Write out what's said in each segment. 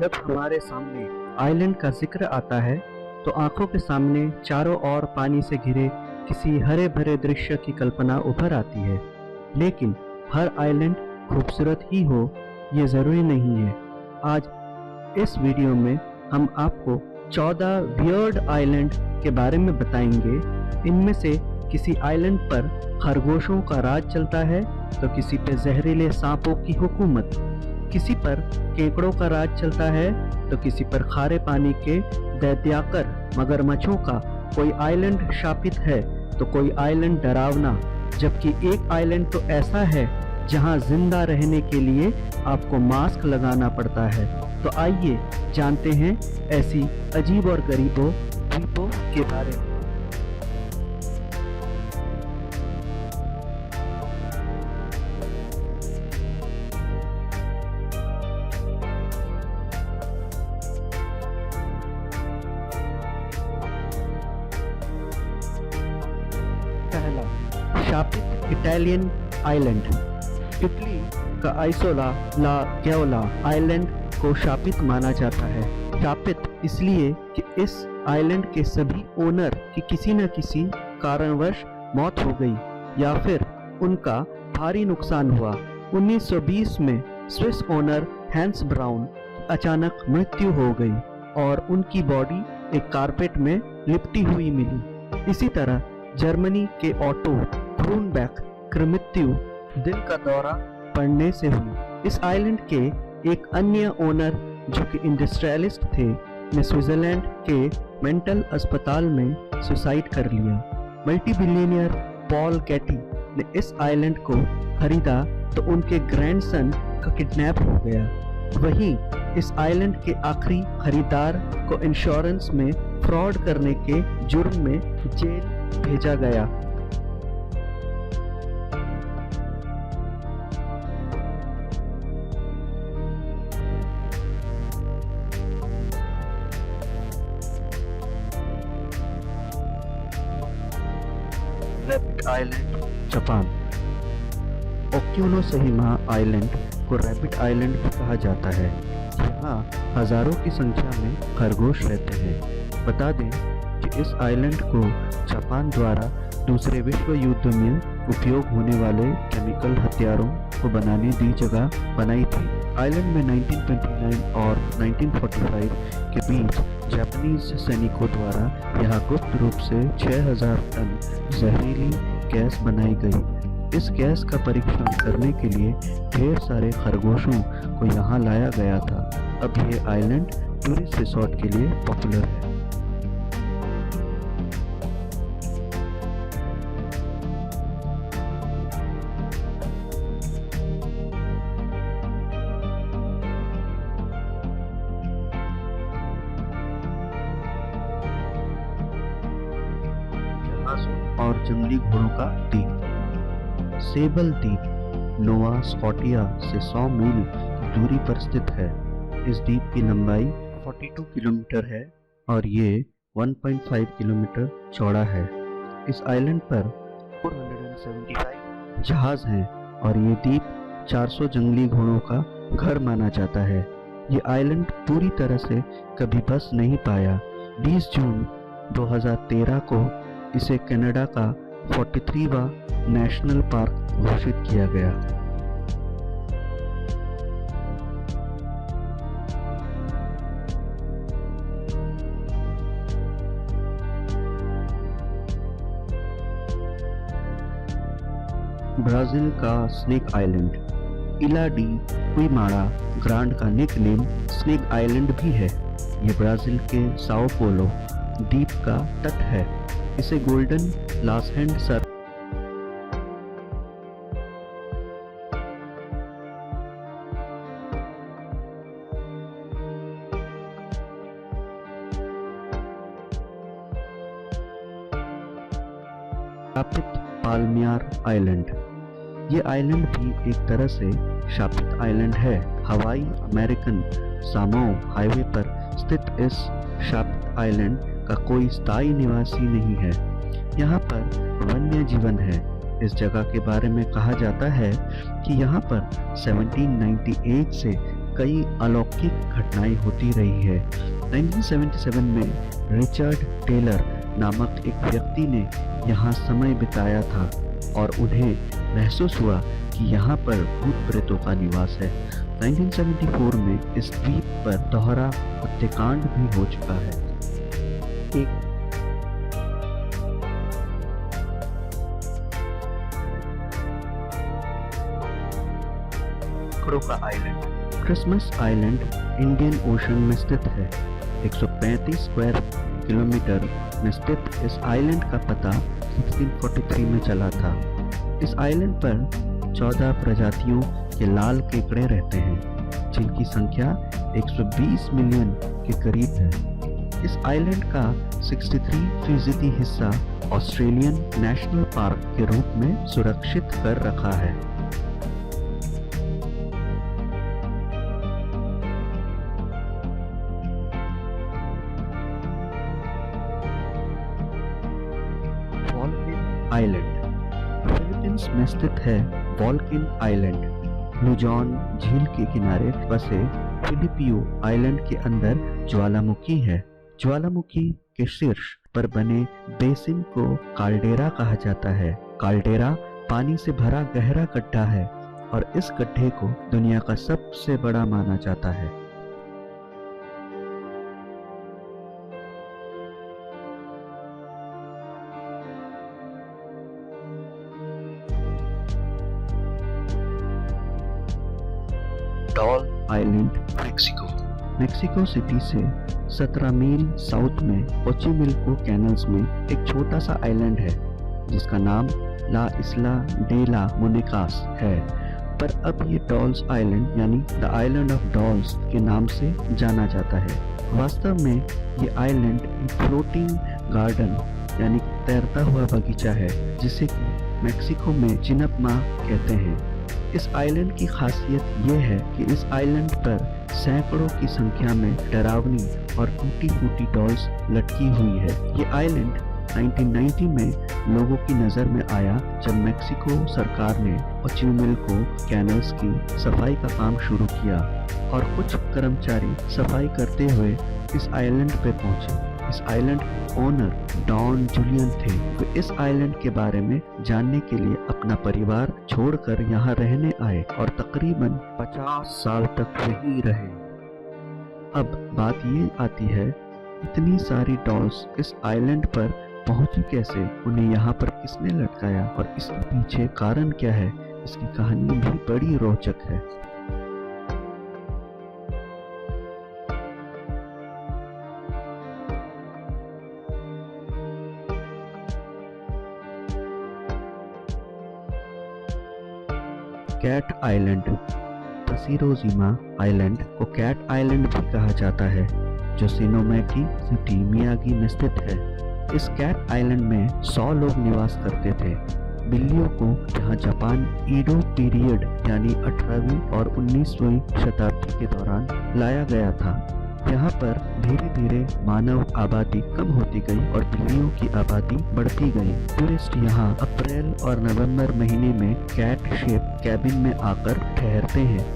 जब हमारे सामने आइलैंड का जिक्र आता है तो आंखों के सामने चारों ओर पानी से घिरे किसी हरे भरे दृश्य की कल्पना उभर आती है। लेकिन हर आइलैंड खूबसूरत ही हो ये ज़रूरी नहीं है। आज इस वीडियो में हम आपको 14 वियर्ड आइलैंड के बारे में बताएंगे। इनमें से किसी आइलैंड पर खरगोशों का राज चलता है तो किसी पर जहरीले सांपों की हुकूमत, किसी पर केकड़ों का राज चलता है तो किसी पर खारे पानी के दैत्याकर मगरमच्छों का कोई आइलैंड शापित है तो कोई आइलैंड डरावना। जबकि एक आइलैंड तो ऐसा है जहां जिंदा रहने के लिए आपको मास्क लगाना पड़ता है। तो आइए जानते हैं ऐसी अजीब और गरीबों द्वीपों के बारे में। पहला, शापित इटालियन आइलैंड। इटली का आइसोला ला ग्योला आइलैंड को शापित माना जाता है। शापित इसलिए कि इस आइलैंड के सभी ओनर की किसी न किसी कारणवश मौत हो गई या फिर उनका भारी नुकसान हुआ। 1920 में स्विस ओनर हैंस ब्राउन की अचानक मृत्यु हो गई और उनकी बॉडी एक कारपेट में लिपटी हुई मिली। इसी तरह जर्मनी के ऑटो क्रूनबेक की मृत्यु दिल का दौरा पड़ने से हुई। इस आइलैंड के एक अन्य ओनर जो कि इंडस्ट्रियलिस्ट थे ने स्विट्जरलैंड के मेंटल अस्पताल में सुसाइड कर लिया। मल्टी बिलियनियर पॉल गेटी ने इस आइलैंड को खरीदा तो उनके ग्रैंडसन का किडनैप हो गया। वहीं इस आइलैंड के आखिरी खरीदार को इंश्योरेंस में फ्रॉड करने के जुर्म में जेल भेजा गया। Rabbit island, Japan. Okunoshima island को रैबिट आइलैंड भी कहा जाता है। यहाँ हजारों की संख्या में खरगोश रहते हैं। बता दें कि इस आइलैंड को जापान द्वारा दूसरे विश्व युद्ध में उपयोग होने वाले केमिकल हथियारों को बनाने दी जगह बनाई थी। आइलैंड में 1929 और 1945 के बीच जापानीज सैनिकों द्वारा यहाँ गुप्त रूप से 6000 टन जहरीली गैस बनाई गई। इस गैस का परीक्षण करने के लिए ढेर सारे खरगोशों को यहाँ लाया गया था। अब ये आइलैंड टूरिस्ट रिसोर्ट के लिए पॉपुलर है। और जंगली घोड़ों का द्वीप, सेबल द्वीप नोवा स्कॉटिया से 100 मील की दूरी पर स्थित है। इस द्वीप की लंबाई 42 किलोमीटर है और ये 1.5 किलोमीटर चौड़ा है। इस आइलैंड पर 475 जहाज हैं और ये द्वीप 400 जंगली घोड़ों का घर माना जाता है। ये आइलैंड पूरी तरह से कभी बस नहीं पाया। 20 जून 2013 को इसे कनाडा का 43वां नेशनल पार्क घोषित किया गया। ब्राजील का स्नेक आइलैंड, इला डी क्विमाड़ा ग्रांड का निकनेम स्नेक आइलैंड भी है। ये ब्राजील के साओ पोलो द्वीप का तट है। इसे गोल्डन लास हैंड सर शापित पाल्मियर आइलैंड। ये आइलैंड भी एक तरह से शापित आइलैंड है। हवाई अमेरिकन सामोआ हाईवे पर स्थित इस शापित आइलैंड का कोई स्थायी निवासी नहीं है। यहाँ पर वन्य जीवन है। इस जगह के बारे में कहा जाता है कि यहाँ पर 1798 से कई अलौकिक घटनाएं होती रही है। 1977 में रिचर्ड टेलर नामक एक व्यक्ति ने यहाँ समय बिताया था और उन्हें महसूस हुआ कि यहाँ पर भूत प्रेतों का निवास है। 1974 में इस द्वीप पर दोहरा हत्याकांड भी हो चुका है। एक Croker island. Christmas island Indian Ocean में स्थित है। 135 स्क्वायर किलोमीटर में स्थित इस आइलैंड का पता 1643 में चला था। इस आइलैंड पर 14 प्रजातियों के लाल केकड़े रहते हैं, जिनकी संख्या 120 मिलियन के करीब है। इस आइलैंड का 63% हिस्सा ऑस्ट्रेलियन नेशनल पार्क के रूप में सुरक्षित कर रखा है। वॉल्केन आइलैंड। फिलीपींस में स्थित है वॉल्केन आइलैंड। लुजॉन झील के किनारे बसे फिलिपियो आइलैंड के अंदर ज्वालामुखी है। ज्वालामुखी के शीर्ष पर बने बेसिन को काल्डेरा कहा जाता है। काल्डेरा पानी से भरा गहरा गड्ढा है और इस गड्ढे को दुनिया का सबसे बड़ा माना जाता है। Doll island, Mexico. Mexico city से 17 मील साउथ में ओचिमिल्को कैनल्स में एक छोटा सा आइलैंड है जिसका नाम ला इस्ला डे ला मोनिकास है, पर अब ये डॉल्स आइलैंड यानी द आइलैंड ऑफ डॉल्स के नाम से जाना जाता है। वास्तव में ये आइलैंड एक फ्लोटिंग गार्डन यानी तैरता हुआ बगीचा है, जिसे मेक्सिको में चिनपमा कहते हैं। इस आइलैंड की खासियत ये है कि इस आइलैंड पर सैकड़ों की संख्या में डरावनी और टूटी फूटी डॉल्स लटकी हुई है। ये आइलैंड 1990 में लोगों की नज़र में आया जब मेक्सिको सरकार ने ओचिमिल्को कैनल्स की सफाई का काम शुरू किया और कुछ कर्मचारी सफाई करते हुए इस आइलैंड पे पहुंचे। इस आइलैंड ओनर डॉन जूलियन थे। वे इस आइलैंड के बारे में जानने के लिए अपना परिवार छोड़कर यहाँ रहने आए और तकरीबन 50 साल तक वहीं रहे। अब बात ये आती है, इतनी सारी डॉल्स इस आइलैंड पर पहुंची कैसे, उन्हें यहाँ पर किसने लटकाया और इसके पीछे कारण क्या है? इसकी कहानी भी बड़ी रोचक है। Cat island. तसीरोजिमा आइलैंड को कैट आइलैंड भी कहा जाता है, जो सिनोमैकी सिटी मियागी में स्थित है। इस कैट आइलैंड में 100 लोग निवास करते थे। बिल्लियों को यहाँ जापान ईडो पीरियड यानी 18वीं और 19वीं शताब्दी के दौरान लाया गया था। यहाँ पर धीरे धीरे मानव आबादी कम होती गई और बिल्लियों की आबादी बढ़ती गई। टूरिस्ट यहाँ अप्रैल और नवंबर महीने में कैट शेप कैबिन में आकर ठहरते हैं।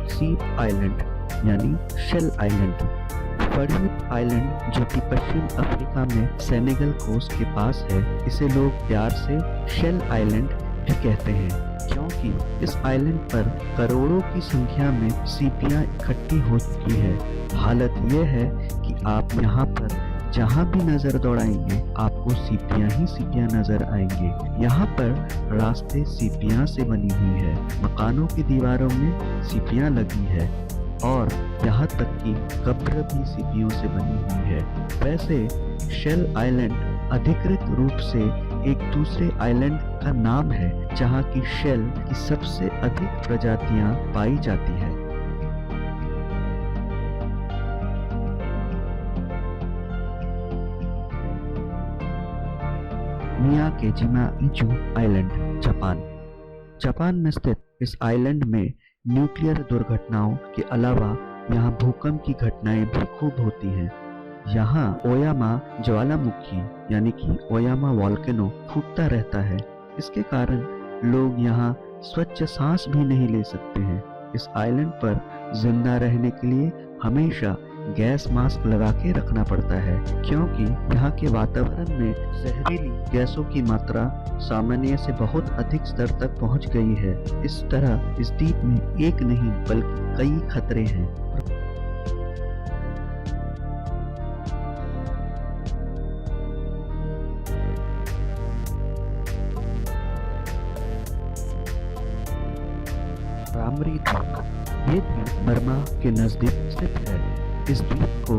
सीप आइलैंड यानी शेल आइलैंड। फड़ीप आइलैंड जो कि पश्चिम अफ्रीका में सेनेगल कोस्ट के पास है, इसे लोग प्यार से शेल आइलैंड भी कहते हैं, क्योंकि इस आइलैंड पर करोड़ों की संख्या में सीपियां इकट्ठी हो चुकी है। हालत यह है कि आप यहाँ पर जहाँ भी नजर दौड़ाएंगे आपको सीपियां ही सीपियां नजर आएंगे। यहाँ पर रास्ते सीपियां से बनी हुई है, मकानों की दीवारों में सीपियां लगी है और यहाँ तक कि कब्र भी सीपियों से बनी हुई है। वैसे शेल आइलैंड अधिकृत रूप से एक दूसरे आइलैंड का नाम है जहाँ की शेल की सबसे अधिक प्रजातियां पाई जाती है। मियाकेजिमा इचू आइलैंड, जापान। जापान में स्थित इस आइलैंड में न्यूक्लियर दुर्घटनाओं के अलावा यहाँ भूकंप की घटनाएं भी खूब होती हैं। यहाँ ओयामा ज्वालामुखी यानी कि ओयामा वॉल्केनो फूटता रहता है। इसके कारण लोग यहाँ स्वच्छ सांस भी नहीं ले सकते हैं। इस आइलैंड पर जिंदा रहने के लिए हमेशा गैस मास्क लगा के रखना पड़ता है, क्योंकि यहाँ के वातावरण में जहरीली गैसों की मात्रा सामान्य से बहुत अधिक स्तर तक पहुँच गई है। इस तरह इस द्वीप में एक नहीं बल्कि कई खतरे हैं। रामरी द्वीप, ये द्वीप बर्मा के नजदीक स्थित है। इस द्वीप को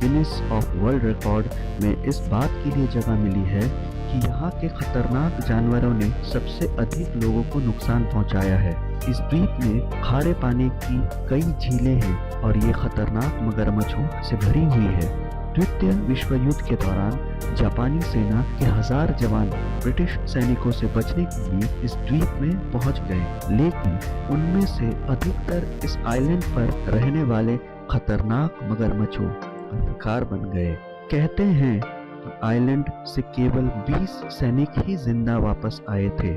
गिनीज ऑफ वर्ल्ड रिकॉर्ड में इस बात के लिए जगह मिली है कि यहाँ के खतरनाक जानवरों ने सबसे अधिक लोगों को नुकसान पहुँचाया है। इस द्वीप में खारे पानी की कई झीलें हैं और ये खतरनाक मगरमच्छों से भरी हुई है। द्वितीय विश्व युद्ध के दौरान जापानी सेना के 1000 जवान ब्रिटिश सैनिकों से बचने के लिए इस द्वीप में पहुंच गए, लेकिन उनमें से अधिकतर इस आइलैंड पर रहने वाले खतरनाक मगरमच्छों का शिकार बन गए। कहते हैं कि आइलैंड से केवल 20 सैनिक ही जिंदा वापस आए थे।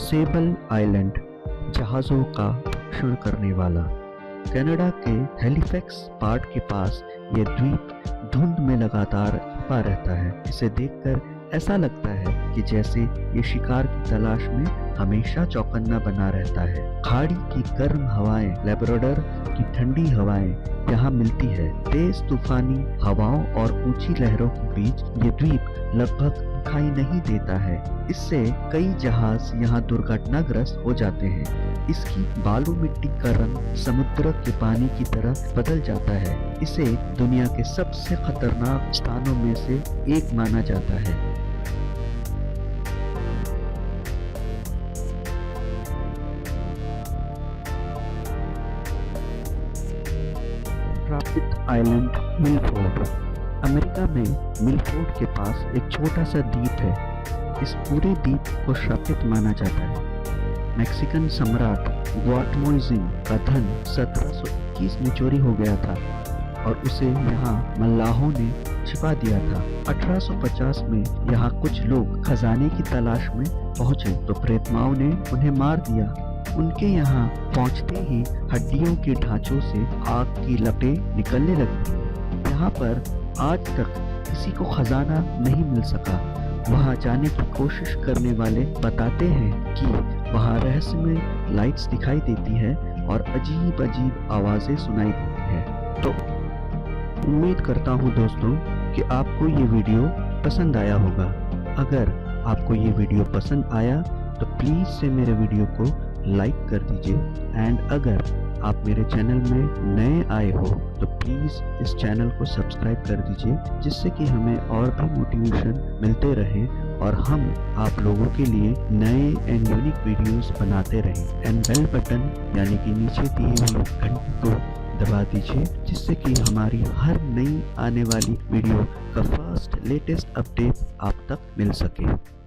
सेबल आइलैंड, जहाज़ों का भक्षण करने वाला। कनाडा के हैलिफैक्स पार्ट के पास ये द्वीप धुंध में लगातार छिपा रहता है। इसे देखकर ऐसा लगता है कि जैसे ये शिकार की तलाश में हमेशा चौकन्ना बना रहता है। खाड़ी की गर्म हवाएं, लैब्राडोर की ठंडी हवाएं यहाँ मिलती है। तेज तूफानी हवाओं और ऊंची लहरों के बीच ये द्वीप लगभग दिखाई नहीं देता है। इससे कई जहाज यहाँ दुर्घटनाग्रस्त हो जाते हैं। इसकी बालू मिट्टी का रंग समुद्र के पानी की तरह बदल जाता है। इसे दुनिया के सबसे खतरनाक स्थानों में से एक माना जाता है। ट्रॉपिक आइलैंड मिलफोर्ड, अमेरिका में मिलफोर्ड के पास एक छोटा सा द्वीप है। इस पूरे द्वीप को श्रापित माना जाता है। मैक्सिकन सम्राट ग्वाटेमोजिन का धन 1721 में चोरी हो गया था और उसे यहाँ मल्लाहों ने छिपा दिया था। 1850 में यहाँ कुछ लोग खजाने की तलाश में पहुंचे तो प्रेतमाओं ने उन्हें मार दिया। उनके यहाँ पहुंचते ही हड्डियों के ढांचों से आग की लपटें निकलने लगी। यहाँ पर आज तक किसी को खजाना नहीं मिल सका। वहाँ जाने की कोशिश करने वाले बताते हैं कि वहाँ रहस्यमय लाइट्स दिखाई देती है और अजीब अजीब आवाजें सुनाई देती है। तो उम्मीद करता हूँ दोस्तों कि आपको ये वीडियो पसंद आया होगा। अगर आपको ये वीडियो पसंद आया तो प्लीज़ से मेरे वीडियो को लाइक कर दीजिए एंड अगर आप मेरे चैनल में नए आए हो तो प्लीज़ इस चैनल को सब्सक्राइब कर दीजिए, जिससे कि हमें और भी मोटिवेशन मिलते रहे और हम आप लोगों के लिए नए एंड यूनिक वीडियोस बनाते रहें। एंड बेल बटन यानी कि नीचे दिए हुए घंटी को दबा दीजिए, जिससे कि हमारी हर नई आने वाली वीडियो का फर्स्ट लेटेस्ट अपडेट आप तक मिल सके।